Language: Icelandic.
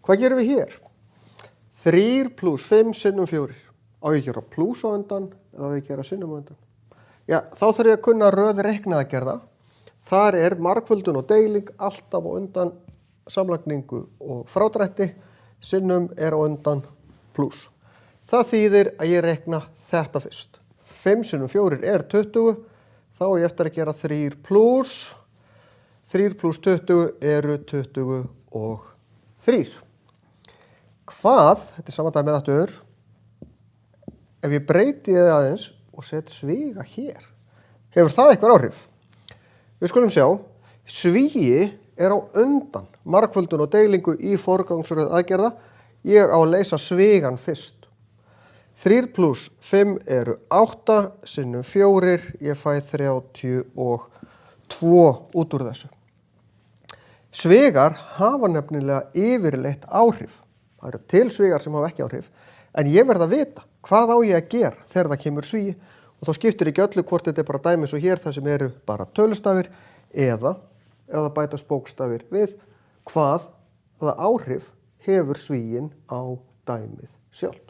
Hvað gerum við hér? 3 + 5 sinnum 4. Á ég að gera plús á undan eða á ég að gera sinnum á undan? Já, þá þarf ég að kunna röð reikniaðgerða. Þar er margföldun og deiling alltaf á undan samlagningu og frádrætti. Sinnum er á undan plús. Það þýðir að ég reikna þetta fyrst. 5 sinnum 4 er 20. Þá er ég eftir að gera 3 + 3 + 20 eru 23. Hvað, þetta er sama dæmi aftur, ef ég breyti þið aðeins og set sviga hér, hefur það eitthvað áhrif? Við skulum sjá, svigi er á undan margföldun og deilingu í forgangsröð aðgerða. Ég á að leysa svigan fyrst. 3 + 5 eru 8 sinnum 4, ég fæ 32 út úr þessu. Svigar hafa nefnilega yfirleitt áhrif. Það eru til svigar sem hafa ekki áhrif, en ég verð að vita hvað á ég að gera þegar það kemur svigi og þá skiptir ekki öllu hvort þetta er bara dæmi svo hér þar sem eru bara tölustafir eða bætast bókstafir við hvaða áhrif hefur sviginn á dæmið sjálf.